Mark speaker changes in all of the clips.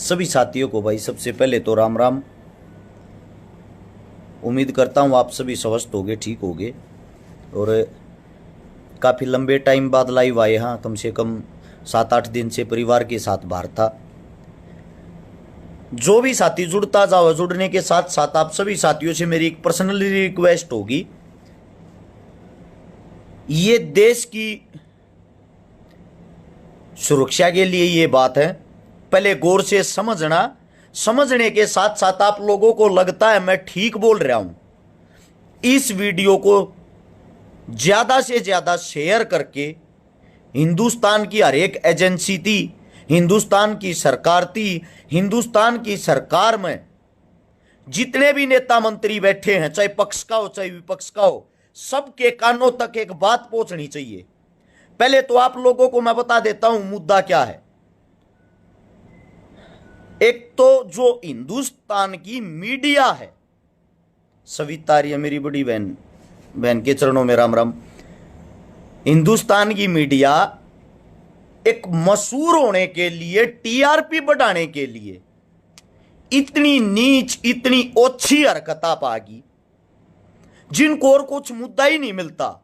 Speaker 1: सभी साथियों को भाई सबसे पहले तो राम राम। उम्मीद करता हूँ आप सभी स्वस्थ होगे, ठीक होगे। और काफ़ी लंबे टाइम बाद लाइव आए। हाँ, कम से कम 7-8 दिन से परिवार के साथ बाहर था। जो भी साथी जुड़ता जाओ, जुड़ने के साथ साथ आप सभी साथियों से मेरी एक पर्सनली रिक्वेस्ट होगी, ये देश की सुरक्षा के लिए ये बात है, पहले गौर से समझना। समझने के साथ साथ आप लोगों को लगता है मैं ठीक बोल रहा हूं, इस वीडियो को ज्यादा से ज्यादा शेयर करके हिंदुस्तान की हर एक एजेंसी थी, हिंदुस्तान की सरकार थी, हिंदुस्तान की सरकार में जितने भी नेता मंत्री बैठे हैं, चाहे पक्ष का हो चाहे विपक्ष का हो, सबके कानों तक एक बात पहुंचनी चाहिए। पहले तो आप लोगों को मैं बता देता हूं मुद्दा क्या है। एक तो जो हिंदुस्तान की मीडिया है, सविता रही है मेरी बड़ी बहन के चरणों में राम राम। हिंदुस्तान की मीडिया एक मशहूर होने के लिए, टीआरपी बढ़ाने के लिए इतनी नीच, इतनी ओछी हरकतां पागी जिनको और कुछ मुद्दा ही नहीं मिलता।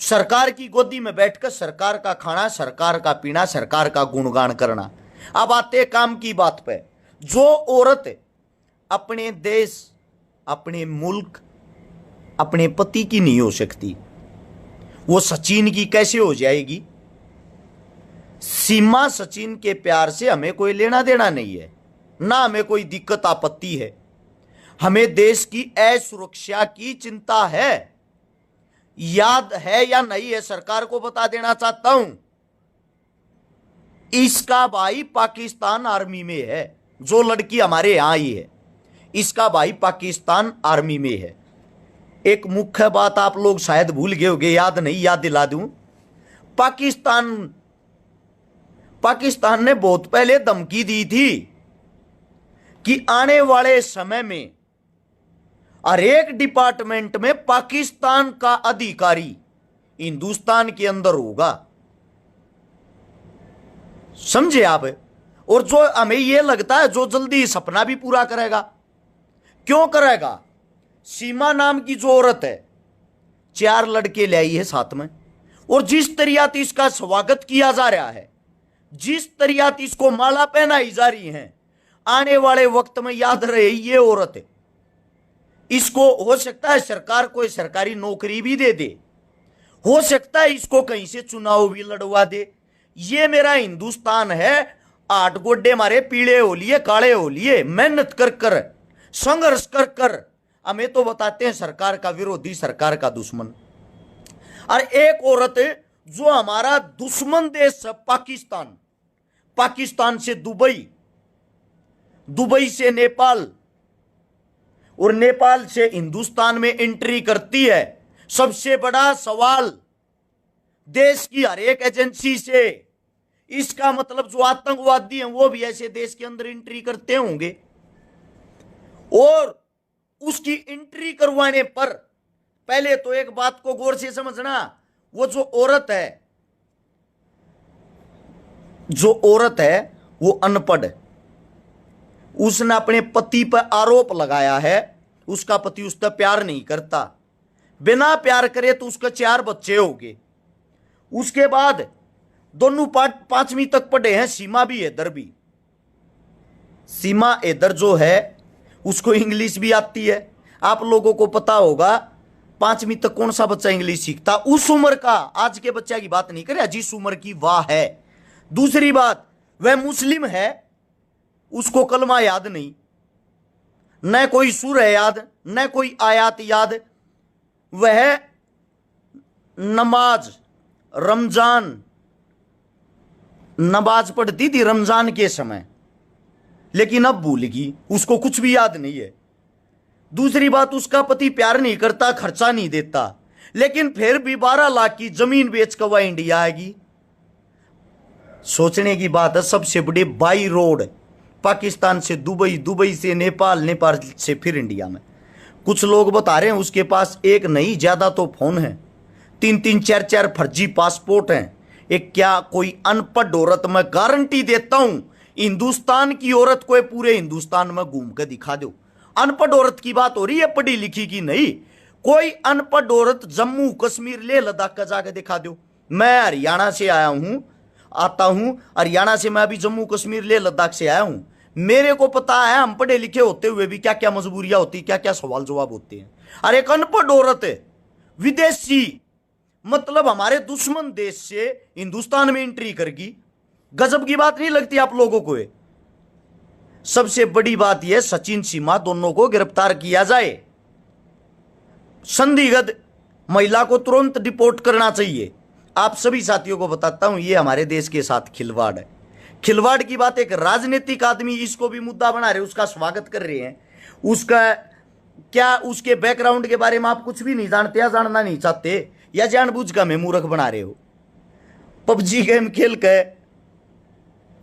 Speaker 1: सरकार की गोदी में बैठकर सरकार का खाना, सरकार का पीना, सरकार का गुणगान करना। अब आते काम की बात पे। जो औरत अपने देश, अपने मुल्क, अपने पति की नहीं हो सकती, वो सचिन की कैसे हो जाएगी? सीमा सचिन के प्यार से हमें कोई लेना देना नहीं है, ना हमें कोई दिक्कत आपत्ति है। हमें देश की असुरक्षा की चिंता है। याद है या नहीं है, सरकार को बता देना चाहता हूं, इसका भाई पाकिस्तान आर्मी में है। जो लड़की हमारे यहां आई है, इसका भाई पाकिस्तान आर्मी में है। एक मुख्य बात आप लोग शायद भूल गए होंगे, याद नहीं, याद दिला दूं। पाकिस्तान ने बहुत पहले धमकी दी थी कि आने वाले समय में हर एक डिपार्टमेंट में पाकिस्तान का अधिकारी हिंदुस्तान के अंदर होगा। समझे आप? और जो हमें यह लगता है जो जल्दी सपना भी पूरा करेगा। क्यों करेगा? सीमा नाम की जो औरत है, 4 लड़के ले आई है साथ में, और जिस तरीका इसका स्वागत किया जा रहा है, जिस तरीका इसको माला पहनाई जा रही है, आने वाले वक्त में याद रहे ये औरत, इसको हो सकता है सरकार कोई सरकारी नौकरी भी दे दे, हो सकता है इसको कहीं से चुनाव भी लड़वा दे। ये मेरा हिंदुस्तान है। 8 गोड्डे मारे पीले हो लिए, काले हो लिए, मेहनत कर कर, संघर्ष कर कर हमें तो बताते हैं सरकार का विरोधी, सरकार का दुश्मन। और एक औरत जो हमारा दुश्मन देश है पाकिस्तान, पाकिस्तान से दुबई, दुबई से नेपाल और नेपाल से हिंदुस्तान में एंट्री करती है। सबसे बड़ा सवाल देश की हर एक एजेंसी से, इसका मतलब जो आतंकवादी हैं वो भी ऐसे देश के अंदर एंट्री करते होंगे। और उसकी एंट्री करवाने पर पहले तो एक बात को गौर से समझना, वो जो औरत है वो अनपढ़ है। उसने अपने पति पर आरोप लगाया है उसका पति उससे प्यार नहीं करता, बिना प्यार करे तो उसके 4 बच्चे होंगे। उसके बाद दोनों 5वीं तक पढ़े हैं। सीमा भी हैदर भी, सीमा हैदर जो है उसको इंग्लिश भी आती है। आप लोगों को पता होगा 5वीं तक कौन सा बच्चा इंग्लिश सीखता? उस उम्र का, आज के बच्चा की बात नहीं करे, जिस उम्र की वाह है। दूसरी बात, वह मुस्लिम है, उसको कलमा याद नहीं, न कोई सूर है याद, न कोई आयात याद। वह नमाज, रमजान नमाज पढ़ती थी रमजान के समय, लेकिन अब भूल गई, उसको कुछ भी याद नहीं है। दूसरी बात, उसका पति प्यार नहीं करता, खर्चा नहीं देता, लेकिन फिर भी 12 लाख की जमीन बेच कर वह इंडिया आएगी। सोचने की बात है। सबसे बड़ी बाई रोड पाकिस्तान से दुबई, दुबई से नेपाल, नेपाल से फिर इंडिया में। कुछ लोग बता रहे हैं उसके पास एक नहीं, ज्यादा तो फोन है, 3-3, 4-4 फर्जी पासपोर्ट हैं। एक क्या कोई अनपढ़ औरत, मैं गारंटी देता हूं हिंदुस्तान की औरत को पूरे हिंदुस्तान में घूम के दिखा दो। अनपढ़ औरत की बात हो रही है, पढ़ी लिखी की नहीं। कोई अनपढ़ औरत जम्मू कश्मीर ले लद्दाख का जाके दिखा दो। मैं हरियाणा से आया हूं, आता हूं हरियाणा से, मैं अभी जम्मू कश्मीर ले लद्दाख से आया हूं। मेरे को पता है हम पढ़े लिखे होते हुए भी क्या क्या मजबूरियां होती, क्या क्या सवाल जवाब होते हैं। अरे एक अनपढ़ औरत है, विदेशी, मतलब हमारे दुश्मन देश से हिंदुस्तान में एंट्री करगी। गजब की बात नहीं लगती आप लोगों को? सबसे बड़ी बात यह, सचिन सीमा दोनों को गिरफ्तार किया जाए। संदिग्ध महिला को तुरंत डिपोर्ट करना चाहिए। आप सभी साथियों को बताता हूं, यह हमारे देश के साथ खिलवाड़ है। खिलवाड़ की बात, एक राजनीतिक आदमी इसको भी मुद्दा बना रहे, उसका स्वागत कर रहे हैं। उसका क्या, उसके बैकग्राउंड के बारे में आप कुछ भी नहीं जानते या जानना नहीं चाहते, या जानबूझ कर हमें मूर्ख बना रहे हो। पबजी गेम खेल के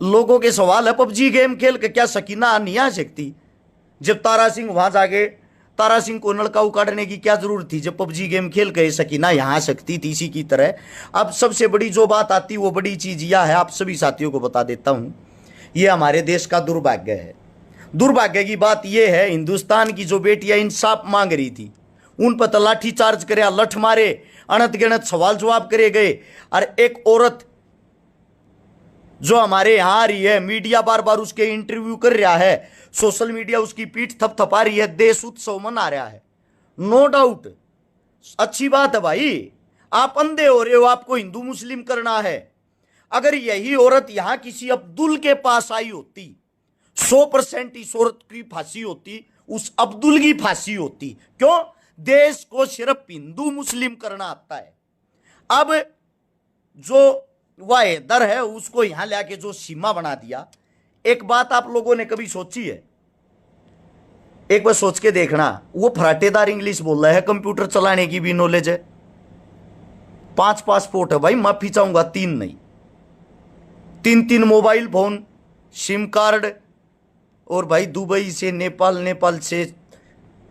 Speaker 1: लोगों के सवाल है, पबजी गेम खेल के क्या सकीना नहीं आ सकती? जब तारा सिंह वहां जाके, तारा सिंह को नलका उकाड़ने की क्या जरूरत थी? जब पबजी गेम खेल के सकीना यहां आ सकती थी इसी की तरह। अब सबसे बड़ी जो बात आती, वो बड़ी चीज यह है, आप सभी साथियों को बता देता हूं, यह हमारे देश का दुर्भाग्य है। दुर्भाग्य की बात यह है, हिंदुस्तान की जो बेटियां इंसाफ मांग रही थी, उन पर लाठी चार्ज करे, लठ मारे, अनंत गिनत सवाल जवाब करे गए। और एक औरत जो हमारे यहां आ रही है, मीडिया बार बार उसके इंटरव्यू कर रहा है, सोशल मीडिया उसकी पीठ थपथपा रही है, देश उत्सव मना रहा है। नो डाउट अच्छी बात है भाई, आप अंधे हो रहे हो, आपको हिंदू मुस्लिम करना है। अगर यही औरत यहां किसी अब्दुल के पास आई होती, 100% इस औरत की फांसी होती, उस अब्दुल की फांसी होती। क्यों? देश को सिर्फ हिंदू मुस्लिम करना आता है। अब जो वह हैदर है, उसको यहां लाके जो सीमा बना दिया। एक बात आप लोगों ने कभी सोची है? एक बार सोच के देखना, वो फराटेदार इंग्लिश बोल रहा है, कंप्यूटर चलाने की भी नॉलेज है, 5 पासपोर्ट है भाई, माफी चाहूंगा 3 नहीं, 3 मोबाइल फोन, सिम कार्ड, और भाई दुबई से नेपाल, नेपाल से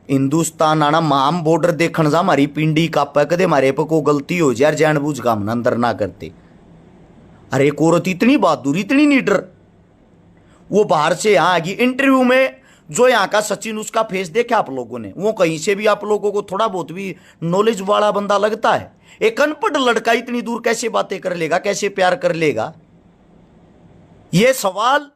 Speaker 1: हिंदुस्तान आना, माम बॉर्डर देखने जा, हमारी पिंडी कापा, कदे हमारे पे को गलती हो जाए, जानबूझ का हम अंदर ना करते। अरे एक औरत इतनी बहादुर, इतनी नीडर, वो बाहर से यहां आगी। इंटरव्यू में जो यहाँ का सचिन, उसका फेस देखा आप लोगों ने? वो कहीं से भी आप लोगों को थोड़ा बहुत भी नॉलेज वाला बंदा लगता है? एक अनपढ़ लड़का इतनी दूर कैसे बातें कर लेगा, कैसे प्यार कर लेगा? ये सवाल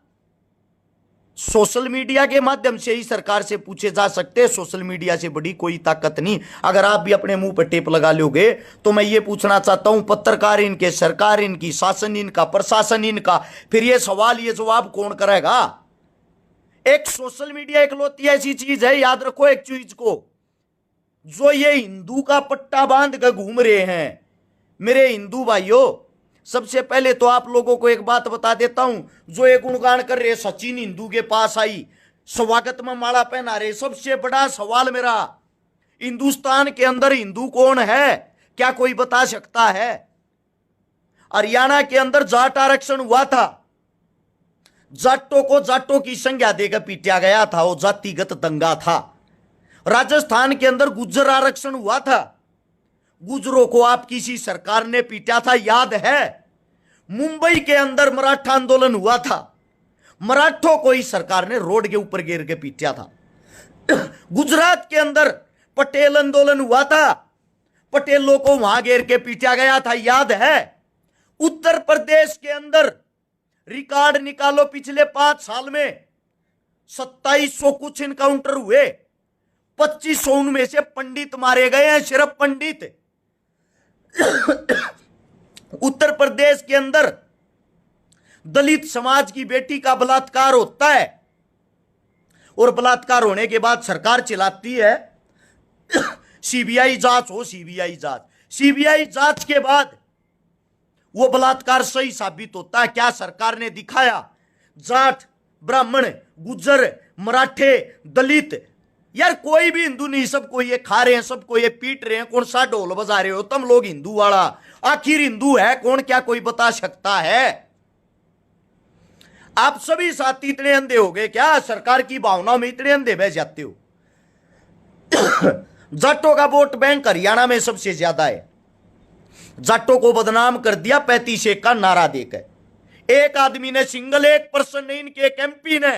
Speaker 1: सोशल मीडिया के माध्यम से ही सरकार से पूछे जा सकते हैं। सोशल मीडिया से बड़ी कोई ताकत नहीं। अगर आप भी अपने मुंह पर टेप लगा लोगे तो मैं ये पूछना चाहता हूं, पत्रकार इनके, सरकार इनकी, शासन इनका, प्रशासन इनका, फिर ये सवाल ये जवाब कौन करेगा? एक सोशल मीडिया इकलौती ऐसी चीज है, याद रखो एक चीज को, जो ये हिंदू का पट्टा बांध कर घूम रहे हैं। मेरे हिंदू भाइयों, सबसे पहले तो आप लोगों को एक बात बता देता हूं, जो एक गुणगान कर रहे सचिन हिंदू के पास आई, स्वागत में माला पहना रहे, सबसे बड़ा सवाल मेरा, हिंदुस्तान के अंदर हिंदू कौन है? क्या कोई बता सकता है? हरियाणा के अंदर जाट आरक्षण हुआ था, जाटों को जाटों की संज्ञा देकर पीटा गया था, वो जातिगत दंगा था। राजस्थान के अंदर गुज्जर आरक्षण हुआ था, गुजरों को आप किसी सरकार ने पीटा था, याद है? मुंबई के अंदर मराठा आंदोलन हुआ था, मराठों को ही सरकार ने रोड के ऊपर गिर के पीटा था। गुजरात के अंदर पटेल आंदोलन हुआ था, पटेलों को वहां घेर के पीटा गया था, याद है? उत्तर प्रदेश के अंदर रिकॉर्ड निकालो, पिछले 5 साल में 2700 कुछ इनकाउंटर हुए, 2500 उनमें से पंडित मारे गए हैं, सिर्फ पंडित। उत्तर प्रदेश के अंदर दलित समाज की बेटी का बलात्कार होता है, और बलात्कार होने के बाद सरकार चिल्लाती है सीबीआई जांच हो, सीबीआई जांच। सीबीआई जांच के बाद वो बलात्कार सही साबित होता है। क्या सरकार ने दिखाया? जाट, ब्राह्मण, गुज्जर, मराठे, दलित, यार कोई भी हिंदू नहीं, सबको ये खा रहे हैं, सबको ये पीट रहे हैं। कौन सा ढोल बजा रहे हो तुम लोग हिंदू वाला? आखिर हिंदू है कौन? क्या कोई बता सकता है? आप सभी साथी इतने अंधे हो गए क्या? सरकार की भावनाओं में इतने अंधे बह जाते हो? जाटों का वोट बैंक हरियाणा में सबसे ज्यादा है। जाटों को बदनाम कर दिया 35 का नारा देकर। एक आदमी ने, सिंगल एक पर्सन ने, इनके एक एमपी ने,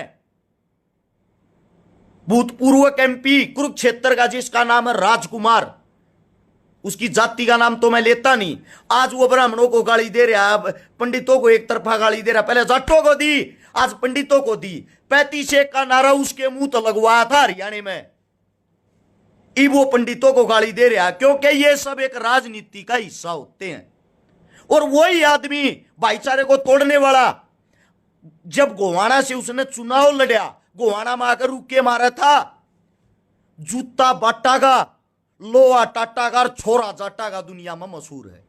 Speaker 1: भूतपूर्व एमपी कुरुक्षेत्र का, जिसका नाम है राजकुमार, उसकी जाति का नाम तो मैं लेता नहीं, आज वो ब्राह्मणों को गाली दे रहा है, पंडितों को एक तरफा गाली दे रहा, पहले जाटों को दी, आज पंडितों को दी। 35 का नारा उसके मुंह तो लगवाया था हरियाणा में, अब वो पंडितों को गाली दे रहा, क्योंकि ये सब एक राजनीति का हिस्सा होते हैं। और वही आदमी भाईचारे को तोड़ने वाला, जब गोवाना से उसने चुनाव लड़ा, गोवाना में आकर रुके मारा था, जूता बाटा का, लोहा टाटा का, छोरा जाटा का दुनिया में मशहूर है,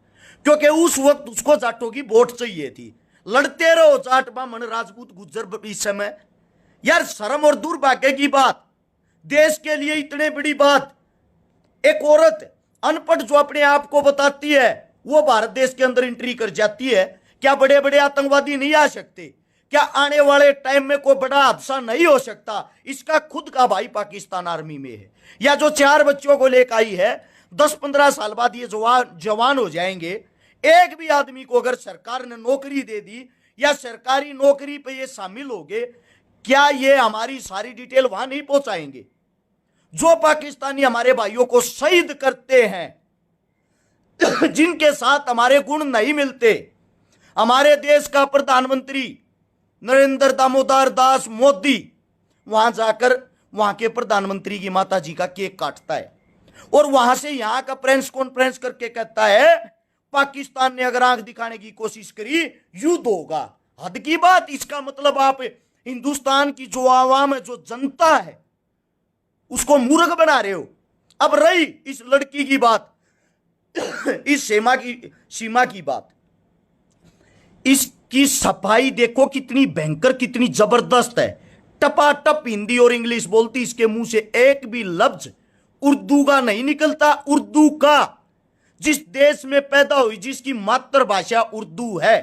Speaker 1: क्योंकि उस वक्त उसको जाटों की वोट चाहिए थी। लड़ते रहो जाट ब्राह्मण राजपूत गुज्जर, इस समय यार शर्म और दुर्भाग्य की बात, देश के लिए इतने बड़ी बात, एक औरत अनपढ़ जो अपने आप को बताती है वो भारत देश के अंदर एंट्री कर जाती है। क्या बड़े बड़े आतंकवादी नहीं आ सकते? क्या आने वाले टाइम में कोई बड़ा हादसा नहीं हो सकता? इसका खुद का भाई पाकिस्तान आर्मी में है, या जो 4 बच्चों को लेकर आई है, 10-15 साल बाद ये जवान हो जाएंगे। एक भी आदमी को अगर सरकार ने नौकरी दे दी या सरकारी नौकरी पे ये शामिल हो गए, क्या ये हमारी सारी डिटेल वहां नहीं पहुंचाएंगे? जो पाकिस्तानी हमारे भाइयों को शहीद करते हैं, जिनके साथ हमारे गुण नहीं मिलते, हमारे देश का प्रधानमंत्री नरेंद्र दामोदर दास मोदी वहां जाकर वहां के प्रधानमंत्री की माता जी का केक काटता है और वहां से यहां का प्रेस कॉन्फ्रेंस करके कहता है पाकिस्तान ने अगर आंख दिखाने की कोशिश करी युद्ध होगा। हद की बात। इसका मतलब आप हिंदुस्तान की जो आवाम है, जो जनता है, उसको मूर्ख बना रहे हो। अब रही इस लड़की की बात, इस सीमा की बात, इसकी सफाई देखो कितनी भयंकर, कितनी जबरदस्त है। टपाटप हिंदी और इंग्लिश बोलती, इसके मुंह से एक भी लफ्ज उर्दू का नहीं निकलता। उर्दू का, जिस देश में पैदा हुई, जिसकी मातृभाषा उर्दू है,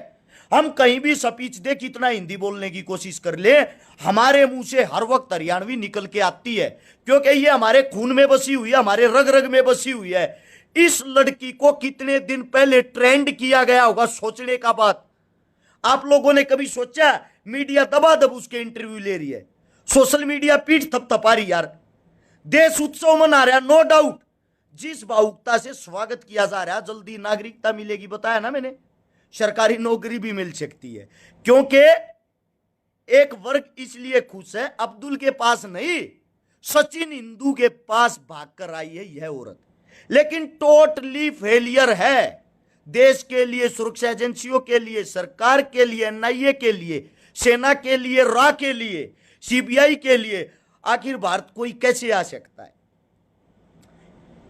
Speaker 1: हम कहीं भी स्पीच दे, कितना हिंदी बोलने की कोशिश कर ले, हमारे मुंह से हर वक्त हरियाणवी निकल के आती है, क्योंकि ये हमारे खून में बसी हुई है, हमारे रग रग में बसी हुई है। इस लड़की को कितने दिन पहले ट्रेंड किया गया होगा, सोचने का बात। आप लोगों ने कभी सोचा? मीडिया दबादब उसके इंटरव्यू ले रही है, सोशल मीडिया पीठ थपथपा रही। यार देश उत्सव मना रहा, नो डाउट। जिस भावुकता से स्वागत किया जा रहा है, जल्दी नागरिकता मिलेगी, बताया ना मैंने, सरकारी नौकरी भी मिल सकती है, क्योंकि एक वर्ग इसलिए खुश है, अब्दुल के पास नहीं, सचिन हिंदू के पास भागकर आई है यह औरत। लेकिन टोटली फेलियर है देश के लिए, सुरक्षा एजेंसियों के लिए, सरकार के लिए, एनआईए के लिए, सेना के लिए, रा के लिए, सीबीआई के लिए। आखिर भारत कोई कैसे आ सकता है?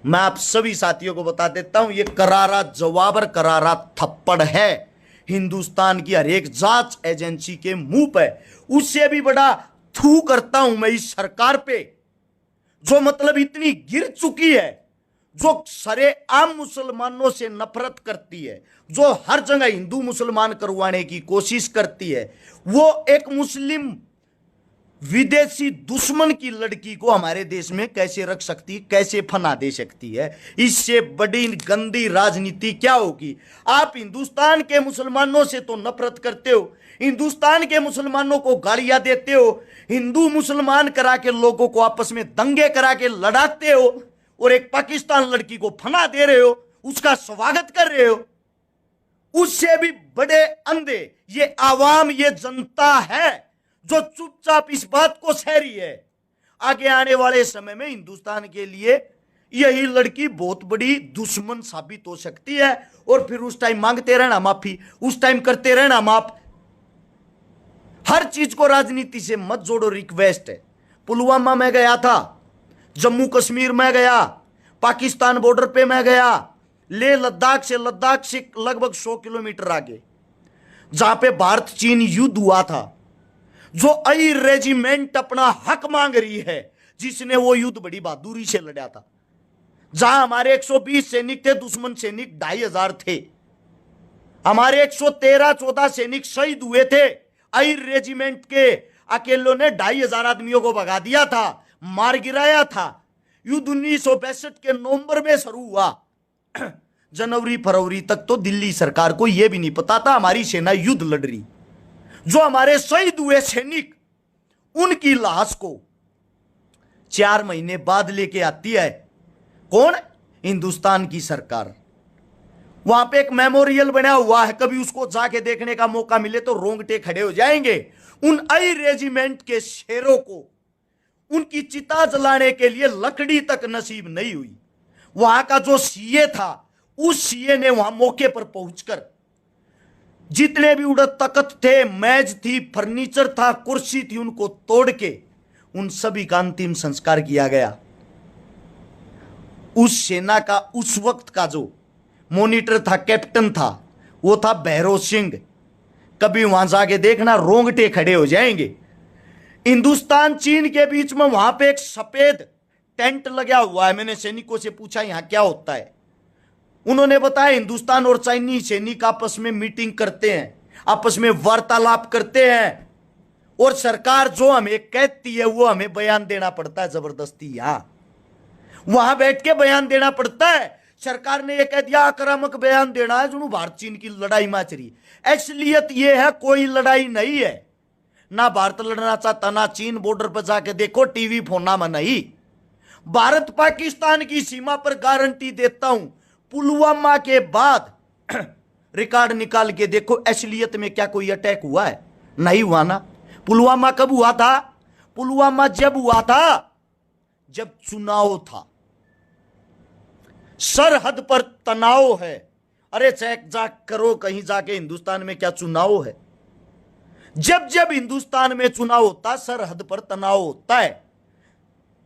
Speaker 1: मैं आप सभी साथियों को बता देता हूं, यह करारा जवाब और करारा थप्पड़ है हिंदुस्तान की हर एक जांच एजेंसी के मुंह पे। उससे भी बड़ा थू करता हूं मैं इस सरकार पे, जो मतलब इतनी गिर चुकी है, जो सरे आम मुसलमानों से नफरत करती है, जो हर जगह हिंदू मुसलमान करवाने की कोशिश करती है। वो एक मुस्लिम विदेशी दुश्मन की लड़की को हमारे देश में कैसे रख सकती है, कैसे फना दे सकती है? इससे बड़ी गंदी राजनीति क्या होगी? आप हिंदुस्तान के मुसलमानों से तो नफरत करते हो, हिंदुस्तान के मुसलमानों को गालियां देते हो, हिंदू मुसलमान करा के लोगों को आपस में दंगे करा के लड़ाते हो, और एक पाकिस्तान लड़की को फना दे रहे हो, उसका स्वागत कर रहे हो। उससे भी बड़े अंधे ये आवाम, ये जनता है जो चुपचाप इस बात को सह रही है। आगे आने वाले समय में हिंदुस्तान के लिए यही लड़की बहुत बड़ी दुश्मन साबित हो सकती है, और फिर उस टाइम मांगते रहना माफी, उस टाइम करते रहना माफ। हर चीज को राजनीति से मत जोड़ो, रिक्वेस्ट है। पुलवामा में गया था, जम्मू कश्मीर में गया, पाकिस्तान बॉर्डर पे मैं गया, ले लद्दाख से लगभग 100 किलोमीटर आगे, जहां पे भारत चीन युद्ध हुआ था, जो आई रेजिमेंट अपना हक मांग रही है, जिसने वो युद्ध बड़ी बहादुरी से लड़ा था, जहां हमारे 120 सैनिक थे, दुश्मन सैनिक 2500 थे, हमारे 113-14 सैनिक शहीद हुए थे। आई रेजिमेंट के अकेलों ने 2500 आदमियों को भगा दिया था, मार गिराया था। युद्ध 1962 के नवंबर में शुरू हुआ, जनवरी फरवरी तक तो दिल्ली सरकार को यह भी नहीं पता था हमारी सेना युद्ध लड़ रही। जो हमारे शहीद हुए सैनिक, उनकी लाश को 4 महीने बाद लेके आती है कौन? हिंदुस्तान की सरकार। वहां पे एक मेमोरियल बना हुआ है, कभी उसको जाके देखने का मौका मिले तो रोंगटे खड़े हो जाएंगे। उन आई रेजिमेंट के शेरों को उनकी चिता जलाने के लिए लकड़ी तक नसीब नहीं हुई। वहां का जो सीए था, उस सीए ने वहां मौके पर पहुंचकर जितने भी उड़द तख्त थे, मेज थी, फर्नीचर था, कुर्सी थी, उनको तोड़ के उन सभी का अंतिम संस्कार किया गया। उस सेना का उस वक्त का जो मॉनिटर था, कैप्टन था, वो था भैरव सिंह। कभी वहां जाके देखना, रोंगटे खड़े हो जाएंगे। हिंदुस्तान चीन के बीच में वहां पे एक सफेद टेंट लगा हुआ है। मैंने सैनिकों से पूछा यहां क्या होता है, उन्होंने बताया हिंदुस्तान और चाइनीज सैनिक आपस में मीटिंग करते हैं, आपस में वार्तालाप करते हैं, और सरकार जो हमें कहती है वो हमें बयान देना पड़ता है जबरदस्ती। यहां वहां बैठ के बयान देना पड़ता है। सरकार ने यह कह दिया आक्रामक बयान देना है, जो भारत चीन की लड़ाई में चली। असलियत यह है कोई लड़ाई नहीं है, ना भारत लड़ना चाहता ना चीन। बॉर्डर पर जाके देखो, टीवी फोना में नहीं। भारत पाकिस्तान की सीमा पर गारंटी देता हूं, पुलवामा के बाद रिकॉर्ड निकाल के देखो, असलियत में क्या कोई अटैक हुआ है? नहीं हुआ ना। पुलवामा कब हुआ था? पुलवामा जब हुआ था जब चुनाव था, सरहद पर तनाव है। अरे चेक जाक करो कहीं जाके, हिंदुस्तान में क्या चुनाव है? जब जब हिंदुस्तान में चुनाव होता, सरहद पर तनाव होता है,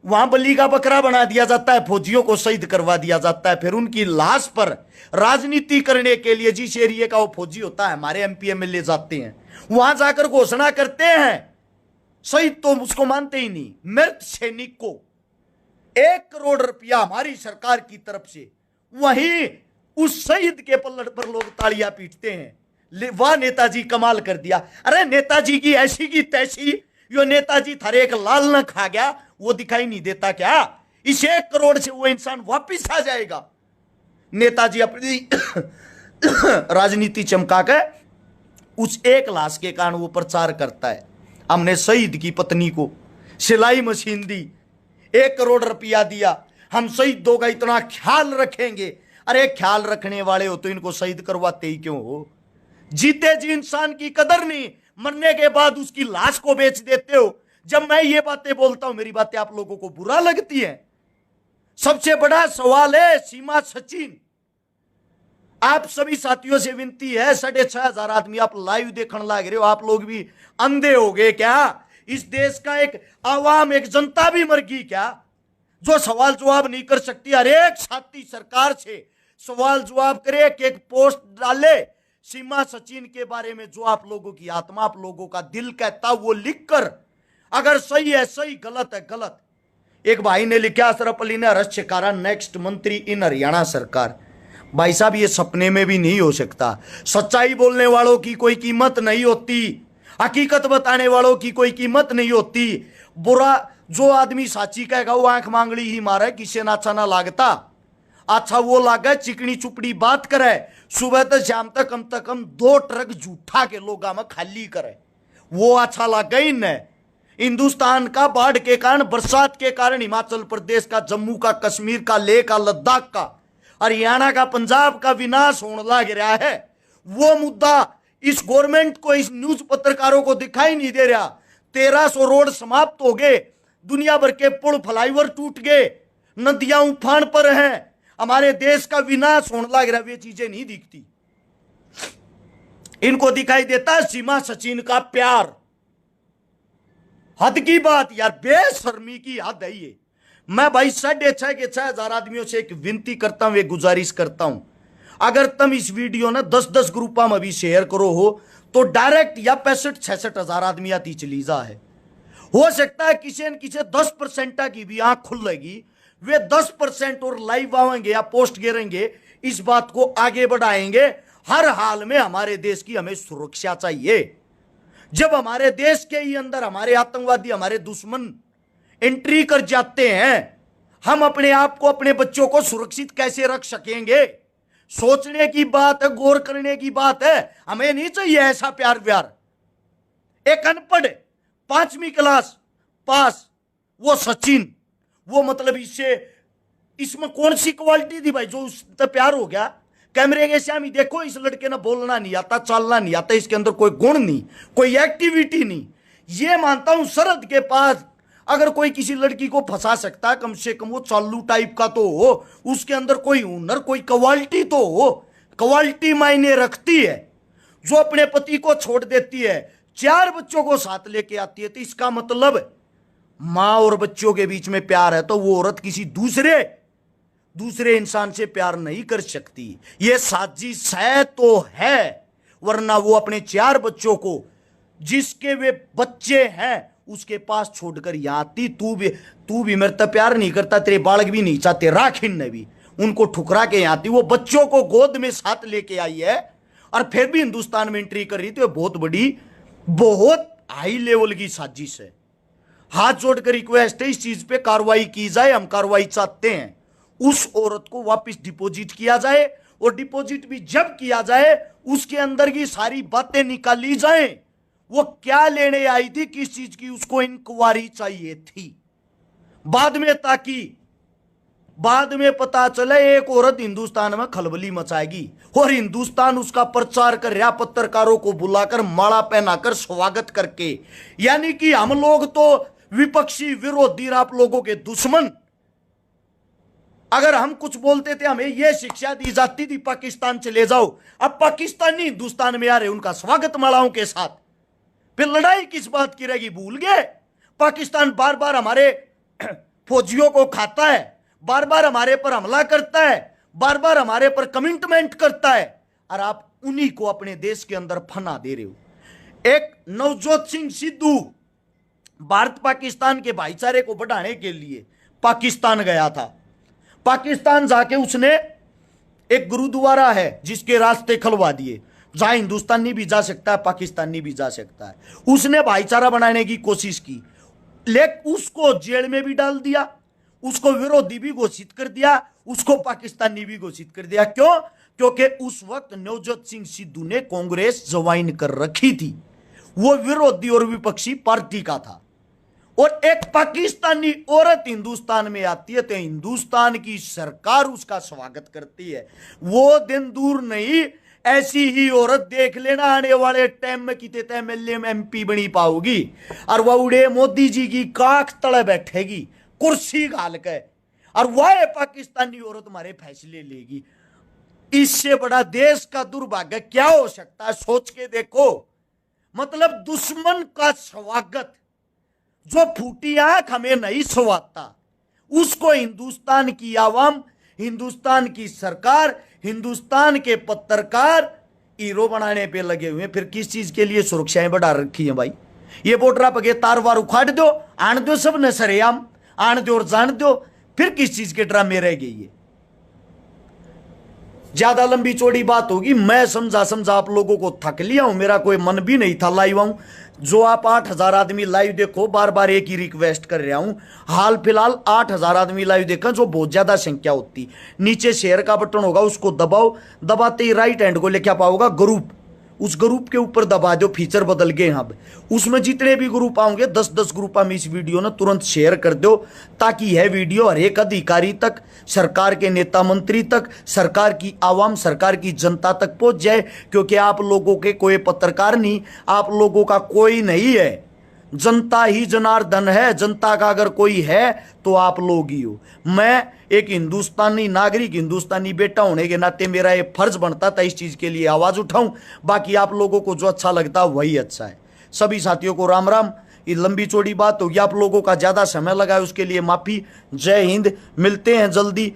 Speaker 1: वहां बलि का बकरा बना दिया जाता है, फौजियों को शहीद करवा दिया जाता है। फिर उनकी लाश पर राजनीति करने के लिए जिस एरिया का वो फौजी होता है, हमारे एमपी एमएलए जाते हैं, वहां जाकर घोषणा करते हैं। शहीद तो उसको मानते ही नहीं। मृत सैनिक को 1 करोड़ रुपया हमारी सरकार की तरफ से, वहीं उस शहीद के पलड़ पर लोग तालियां पीटते हैं। वाह नेताजी कमाल कर दिया। अरे नेताजी की ऐसी की तैसी, यो नेताजी थारे एक लाल न खा गया, वो दिखाई नहीं देता क्या? इस 1 करोड़ से वो इंसान वापिस आ जाएगा। नेताजी अपनी राजनीति चमका के उस एक लाश के कारण वो प्रचार करता है। हमने शहीद की पत्नी को सिलाई मशीन दी, 1 करोड़ रुपया दिया, हम शहीदों का इतना ख्याल रखेंगे। अरे ख्याल रखने वाले हो तो इनको शहीद करवाते ही क्यों हो? जीते जी इंसान की कदर नहीं, मरने के बाद उसकी लाश को बेच देते हो। जब मैं ये बातें बोलता हूं, मेरी बातें आप लोगों को बुरा लगती है? सबसे बड़ा सवाल है सीमा सचिन, आप सभी साथियों से विनती है, 6,500 आदमी आप लाइव देखने लग रहे हो, आप लोग भी अंधे हो गए क्या? इस देश का एक आवाम, एक जनता भी मर गई क्या, जो सवाल जवाब नहीं कर सकती? हर एक साथी सरकार से सवाल जवाब करे, एक पोस्ट डाले सीमा सचिन के बारे में, जो आप लोगों की आत्मा, आप लोगों का दिल कहता वो लिखकर, अगर सही है सही, गलत है गलत। एक भाई ने लिखा, अशरफ अली ने अरेस्ट शिकारा नेक्स्ट मंत्री इन हरियाणा सरकार। भाई साहब ये सपने में भी नहीं हो सकता। सच्चाई बोलने वालों की कोई कीमत नहीं होती, हकीकत बताने वालों की कोई कीमत नहीं होती। बुरा जो आदमी साची कहेगा वो आंख मांगड़ी ही मारे, किसे ना अच्छा ना लागता। अच्छा वो लागे चिकनी चुपड़ी बात करे, सुबह से शाम तक कम से कम 2 ट्रक झूठा के लोगा में खाली करे, वो अच्छा लगा ही न। हिंदुस्तान का बाढ़ के कारण, बरसात के कारण, हिमाचल प्रदेश का, जम्मू का, कश्मीर का, लेह का, लद्दाख का, हरियाणा का, पंजाब का विनाश होने लग रहा है। वो मुद्दा इस गवर्नमेंट को, इस न्यूज पत्रकारों को दिखाई नहीं दे रहा। 1300 रोड समाप्त हो गए, दुनिया भर के पुल फ्लाईओवर टूट गए, नदियां उफान पर हैं, हमारे देश का विनाश होने लग रहा है। वे चीजें नहीं दिखती, इनको दिखाई देता है सीमा सचिन का प्यार। हद की बात यार, बेशर्मी की हद है ये। मैं भाई 6,500 आदमियों से एक विनती करता हूं, एक गुजारिश करता हूं, अगर तुम इस वीडियो ना 10-10 ग्रुपा में भी शेयर करो हो तो डायरेक्ट या 65-66,000 आदमी आती चली जा है। हो सकता है किसी न किसी 10% की भी आंख खुलेगी, वे 10% और लाइव आएंगे या पोस्ट गिरेंगे, इस बात को आगे बढ़ाएंगे। हर हाल में हमारे देश की हमें सुरक्षा चाहिए। जब हमारे देश के ही अंदर हमारे आतंकवादी, हमारे दुश्मन एंट्री कर जाते हैं, हम अपने आप को, अपने बच्चों को सुरक्षित कैसे रख सकेंगे? सोचने की बात है, गौर करने की बात है। हमें नहीं चाहिए ऐसा प्यार व्यार। एक अनपढ़ 5वीं क्लास पास, वो सचिन, वो मतलब इसमें कौन सी क्वालिटी थी भाई जो उससे प्यार हो गया? कैमरे के सामने देखो, इस लड़के ने बोलना नहीं आता, चलना नहीं आता, इसके अंदर कोई गुण नहीं, कोई एक्टिविटी नहीं। ये मानता हूं शरद के पास अगर कोई किसी लड़की को फंसा सकता है, कम से कम वो चालू टाइप का तो हो, उसके अंदर कोई हुनर, कोई क्वालिटी तो हो। क्वालिटी मायने रखती है। जो अपने पति को छोड़ देती है, 4 बच्चों को साथ लेके आती है, तो इसका मतलब मां और बच्चों के बीच में प्यार है, तो वो औरत किसी दूसरे इंसान से प्यार नहीं कर सकती। ये साजिश है तो है, वरना वो अपने 4 बच्चों को, जिसके वे बच्चे हैं, उसके पास छोड़कर यहां आती। तू भी मेरे तक प्यार नहीं करता, तेरे बालक भी नहीं चाहते, राखिन ने भी उनको ठुकरा के यहां आती। वो बच्चों को गोद में साथ लेके आई है और फिर भी हिंदुस्तान में एंट्री कर रही थी। बहुत बड़ी, बहुत हाई लेवल की साजिश है। हाथ जोड़कर रिक्वेस्ट है, इस चीज पे कार्रवाई की जाए। हम कार्रवाई चाहते हैं, उस औरत को वापस डिपॉजिट किया जाए, और डिपॉजिट भी जब किया जाए उसके अंदर की सारी बातें निकाली जाएं। वो क्या लेने आई थी, किस चीज की, उसको इंक्वायरी चाहिए थी बाद में, ताकि बाद में पता चले एक औरत हिंदुस्तान में खलबली मचाएगी और हिंदुस्तान उसका प्रचार कर रहा, पत्रकारों को बुलाकर माला पहनाकर स्वागत करके। यानी कि हम लोग तो विपक्षी, विरोधी, आप लोगों के दुश्मन। अगर हम कुछ बोलते थे, हमें यह शिक्षा दी जाती थी पाकिस्तान चले जाओ। अब पाकिस्तानी हिंदुस्तान में आ रहे, उनका स्वागत मालाओं के साथ, फिर लड़ाई किस बात की रहेगी? भूल गए? पाकिस्तान बार बार हमारे फौजियों को खाता है, बार बार हमारे पर हमला करता है, बार बार हमारे पर कमिटमेंट करता है, और आप उन्हीं को अपने देश के अंदर फना दे रहे हो। एक नवजोत सिंह सिद्धू भारत पाकिस्तान के भाईचारे को बढ़ाने के लिए पाकिस्तान गया था। पाकिस्तान जाके उसने एक गुरुद्वारा है जिसके रास्ते खुलवा दिए, जहां हिंदुस्तानी भी जा सकता है, पाकिस्तानी भी जा सकता है। उसने भाईचारा बनाने की कोशिश की, लेकिन उसको जेल में भी डाल दिया, उसको विरोधी भी घोषित कर दिया, उसको पाकिस्तानी भी घोषित कर दिया। क्यों? क्योंकि उस वक्त नवजोत सिंह सिद्धू ने कांग्रेस ज्वाइन कर रखी थी, वो विरोधी और विपक्षी पार्टी का था। और एक पाकिस्तानी औरत हिंदुस्तान में आती है तो हिंदुस्तान की सरकार उसका स्वागत करती है। वो दिन दूर नहीं, ऐसी ही औरत देख लेना आने वाले टाइम में कितने एमएलए में एमपी बनी पाओगी, और वह उड़े मोदी जी की काख तले बैठेगी कुर्सी घाल के, और वह पाकिस्तानी औरत हमारे फैसले लेगी। इससे बड़ा देश का दुर्भाग्य क्या हो सकता है? सोच के देखो। मतलब दुश्मन का स्वागत, जो फूटी आंख हमें नहीं सुहाता, उसको हिंदुस्तान की आवाम, हिंदुस्तान की सरकार, हिंदुस्तान के पत्रकार हीरो बनाने पे लगे हुए। फिर किस चीज के लिए सुरक्षाएं बढ़ा रखी हैं भाई? ये बॉर्डर पर तार वार उखाड़ दो, आन दो सब न सरेआम, आन दो और जान दो। फिर किस चीज के ड्रामे रह गई? ये ज्यादा लंबी चौड़ी बात होगी। मैं समझा आप लोगों को थक लिया हूं, मेरा कोई मन भी नहीं था लाइव आऊं। जो आप 8,000 आदमी लाइव देखो, बार बार एक ही रिक्वेस्ट कर रहा हूं, हाल फिलहाल 8,000 आदमी लाइव देखा, जो बहुत ज्यादा संख्या होती। नीचे शेयर का बटन होगा, उसको दबाओ, दबाते ही राइट हैंड को लेकर पाओगा ग्रुप, उस ग्रुप के ऊपर दबा दो, फीचर बदल गए यहाँ पे। उसमें जितने भी ग्रुप आएंगे 10-10 ग्रुप में इस वीडियो ने तुरंत शेयर कर दो, ताकि यह वीडियो हर एक अधिकारी तक, सरकार के नेता मंत्री तक, सरकार की आवाम, सरकार की जनता तक पहुंच जाए। क्योंकि आप लोगों के कोई पत्रकार नहीं, आप लोगों का कोई नहीं है, जनता ही जनार्दन है। जनता का अगर कोई है तो आप लोग ही हो। मैं एक हिंदुस्तानी नागरिक, हिंदुस्तानी बेटा होने के नाते मेरा ये फर्ज बनता था इस चीज के लिए आवाज उठाऊं। बाकी आप लोगों को जो अच्छा लगता है वही अच्छा है। सभी साथियों को राम राम। ये लंबी चौड़ी बात होगी, आप लोगों का ज्यादा समय लगा है उसके लिए माफी। जय हिंद, मिलते हैं जल्दी।